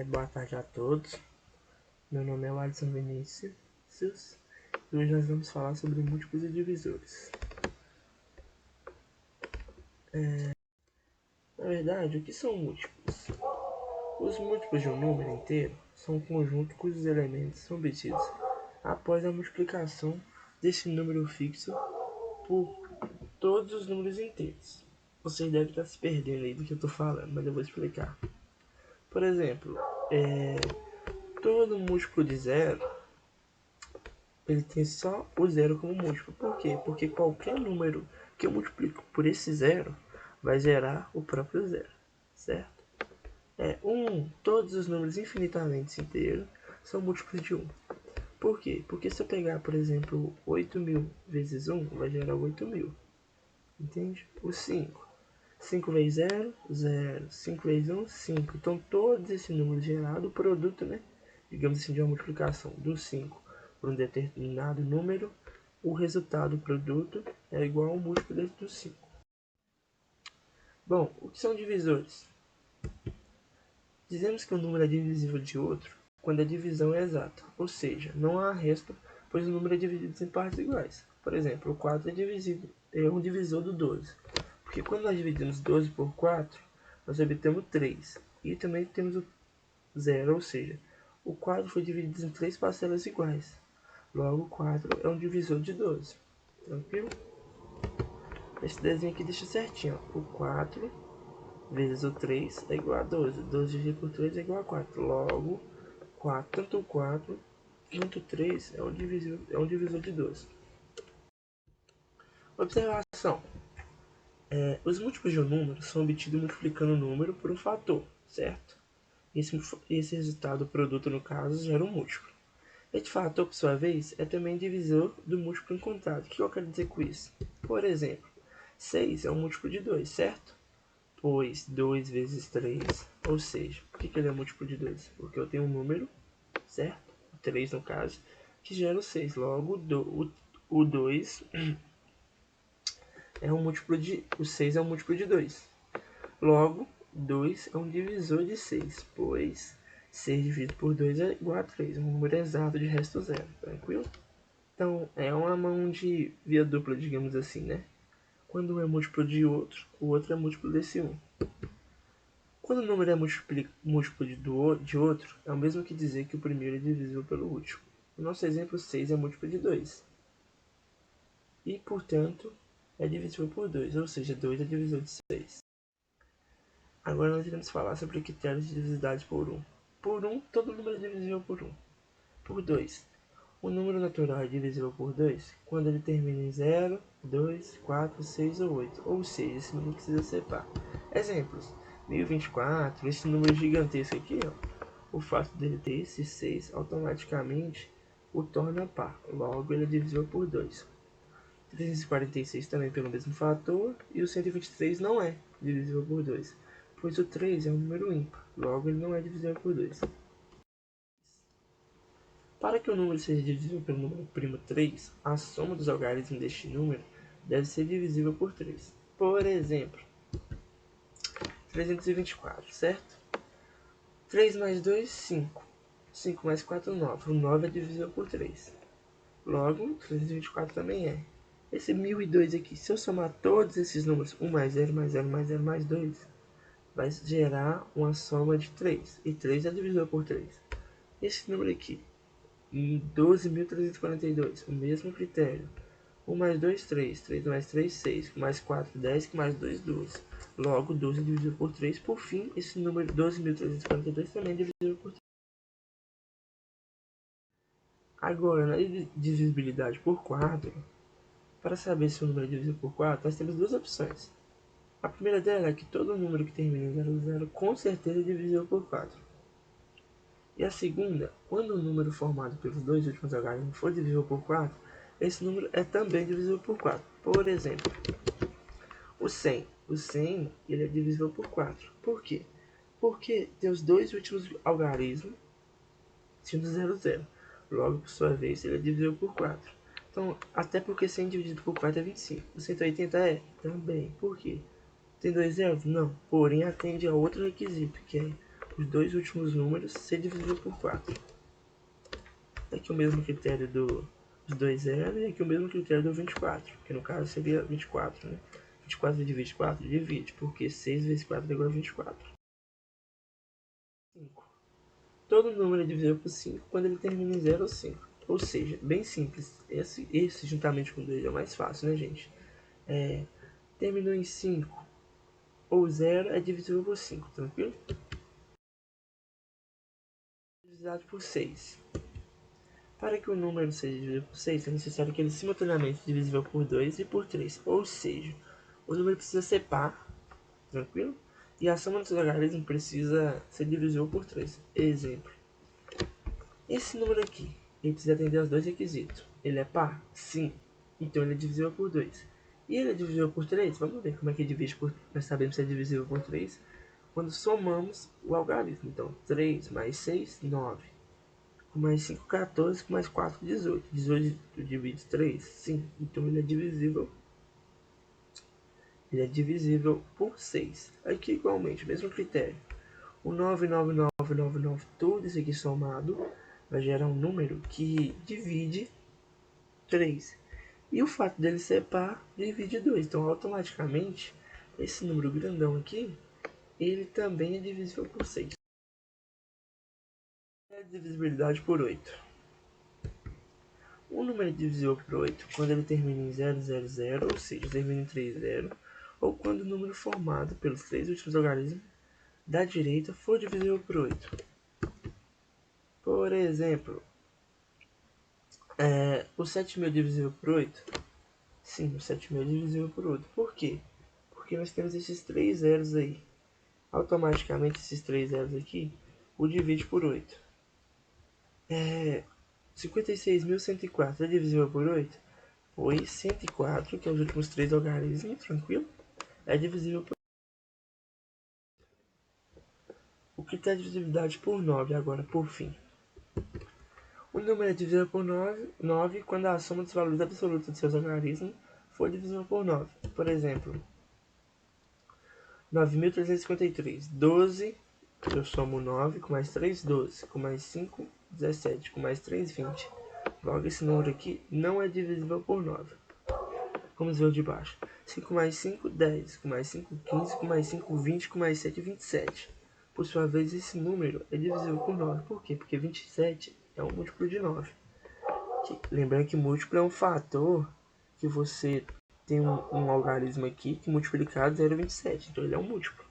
Boa tarde a todos. Meu nome é Alisson Vinícius e hoje nós vamos falar sobre múltiplos e divisores. Na verdade, o que são múltiplos? Os múltiplos de um número inteiro são um conjunto cujos elementos são obtidos após a multiplicação desse número fixo por todos os números inteiros. Vocês devem estar se perdendo aí do que eu estou falando, mas eu vou explicar. Por exemplo, todo múltiplo de zero ele tem só o zero como múltiplo. Por quê? Porque qualquer número que eu multiplico por esse zero vai gerar o próprio zero, certo? Todos os números infinitamente inteiros são múltiplos de 1. Por quê? Porque se eu pegar, por exemplo, 8.000 vezes 1, vai gerar 8.000. Entende? O 5. 5 vezes 0, 0. 5 vezes 1, 5. Então, todos esses números gerados, o produto, né? Digamos assim, de uma multiplicação do 5 por um determinado número, o resultado, o produto, é igual ao múltiplo do 5. Bom, o que são divisores? Dizemos que um número é divisível de outro quando a divisão é exata, ou seja, não há resto, pois o número é dividido em partes iguais. Por exemplo, o 4 é um divisor do 12, porque quando nós dividimos 12 por 4, nós obtemos 3, e também temos o 0, ou seja, o 4 foi dividido em 3 parcelas iguais. Logo, 4 é um divisor de 12. Tranquilo? Esse desenho aqui deixa certinho. O 4 vezes o 3 é igual a 12. 12 dividido por 3 é igual a 4. Logo, 4, tanto o 4 quanto o 3 é um divisor de 12. Observação. Os múltiplos de um número são obtidos multiplicando o número por um fator, certo? Esse resultado, o produto no caso, gera um múltiplo. Este fator, por sua vez, é também divisor do múltiplo encontrado. O que eu quero dizer com isso? Por exemplo, 6 é um múltiplo de 2, certo? Pois 2 vezes 3, ou seja, por que ele é múltiplo de 2? Porque eu tenho um número, certo? 3 no caso, que gera o 6. Logo, o 2 é um múltiplo de... O 6 é um múltiplo de 2. Logo, 2 é um divisor de 6, pois 6 dividido por 2 é igual a 3, um número exato de resto zero, tranquilo? Então, é uma mão de via dupla, digamos assim, né? Quando um é múltiplo de outro, o outro é múltiplo desse um. Quando o número é múltiplo de outro, é o mesmo que dizer que o primeiro é divisível pelo último. No nosso exemplo, 6 é múltiplo de 2. E, portanto, é divisível por 2, ou seja, 2 é divisor de 6. Agora nós iremos falar sobre critérios de divisibilidade por 1. Por 1, todo número é divisível por 1. Por 2, o número natural é divisível por 2 quando ele termina em 0, 2, 4, 6 ou 8. Ou seja, esse número precisa ser par. Exemplos: 1024, esse número gigantesco aqui, ó, o fato dele ter esse 6 automaticamente o torna par. Logo, ele é divisível por 2. 346 também pelo mesmo fator, e o 123 não é divisível por 2, pois o 3 é um número ímpar, logo ele não é divisível por 2. Para que o número seja divisível pelo número primo 3, a soma dos algarismos deste número deve ser divisível por 3. Por exemplo, 324, certo? 3 mais 2, 5. 5 mais 4, 9. O 9 é divisível por 3. Logo, 324 também é. Esse 1002 aqui, se eu somar todos esses números, 1 mais 0, mais 0, mais 0, mais 2, vai gerar uma soma de 3. E 3 é divisível por 3. Esse número aqui, 12.342, o mesmo critério. 1 mais 2, 3. 3 mais 3, 6. Mais 4, 10. Mais 2, 12. Logo, 12 é divisível por 3. Por fim, esse número 12.342 também é divisível por 3. Agora, na divisibilidade por 4, para saber se o número é divisível por 4, nós temos duas opções. A primeira dela é que todo número que termina em 00 com certeza é divisível por 4. E a segunda, quando o número formado pelos dois últimos algarismos for divisível por 4, esse número é também divisível por 4. Por exemplo, o 100. O 100 ele é divisível por 4. Por quê? Porque tem os dois últimos algarismos sendo 00. Logo, por sua vez, ele é divisível por 4. Então, até porque 100 dividido por 4 é 25. O 180 é? Também. Por quê? Tem dois zeros? Não. Porém, atende a outro requisito, que é os dois últimos números ser divisível por 4. Aqui o mesmo critério dos dois zeros e aqui o mesmo critério do 24, que no caso seria 24, né? 24 divide 24? Divide, porque 6 vezes 4 é igual a 24. 5. Todo número é divisível por 5 quando ele termina em 0 ou 5. Ou seja, bem simples. Esse juntamente com 2 é o mais fácil, né, gente? Terminou em 5 ou 0 é divisível por 5, tranquilo? Divisado por 6. Para que o número seja divisível por 6, é necessário que ele simultaneamente seja divisível por 2 e por 3. Ou seja, o número precisa ser par, tranquilo? E a soma dos logaritmos precisa ser divisível por 3. Exemplo. Esse número aqui, ele precisa atender aos dois requisitos. Ele é par? Sim. Então ele é divisível por 2. E ele é divisível por 3? Vamos ver como é que divide por... Nós sabemos se é divisível por 3 quando somamos o algarismo. Então, 3 mais 6, 9. Com mais 5, 14. Com mais 4, 18. 18 divide 3? Sim. Então ele é divisível. Ele é divisível por 6. Aqui igualmente, mesmo critério. O 9, 9, 9, 9, 9, tudo isso aqui somado vai gerar um número que divide 3. E o fato dele ser par divide 2. Então, automaticamente, esse número grandão aqui, ele também é divisível por 6. É a divisibilidade por 8. Um número é divisível por 8 quando ele termina em 000, ou seja, termina em 30, ou quando o número formado pelos três últimos logaritmos da direita for divisível por 8. Por exemplo, o 7.000 divisível por 8? Sim, o 7.000 é divisível por 8. Por quê? Porque nós temos esses três zeros aí. Automaticamente, esses três zeros aqui, o divide por 8. 56.104 é divisível por 8? Pois 104, que é os últimos três logaritmos, tranquilo? É divisível por... O critério de divisibilidade por 9, agora, por fim. O número é divisível por 9 quando a soma dos valores absolutos de seus logaritmos for divisível por 9. Por exemplo, 9.353. 12, eu somo 9, com mais 3, 12. Com mais 5, 17. Com mais 3, 20. Logo, esse número aqui não é divisível por 9. Vamos ver o de baixo. 5 mais 5, 10. Com mais 5, 15. Com mais 5, 20. Com mais 7, 27. Por sua vez, esse número é divisível por 9. Por quê? Porque 27 é um múltiplo de 9. Lembrando que múltiplo é um fator que você tem um algarismo aqui que multiplicado 0,27. Então ele é um múltiplo.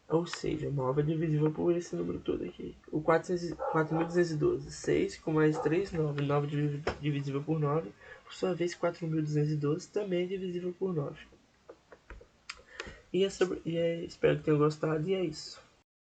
Ou seja, 9 é divisível por esse número todo aqui. O 4.212. 6 com mais 3, 9. 9 divisível por 9. Por sua vez, 4.212 também é divisível por 9. Espero que tenham gostado e é isso.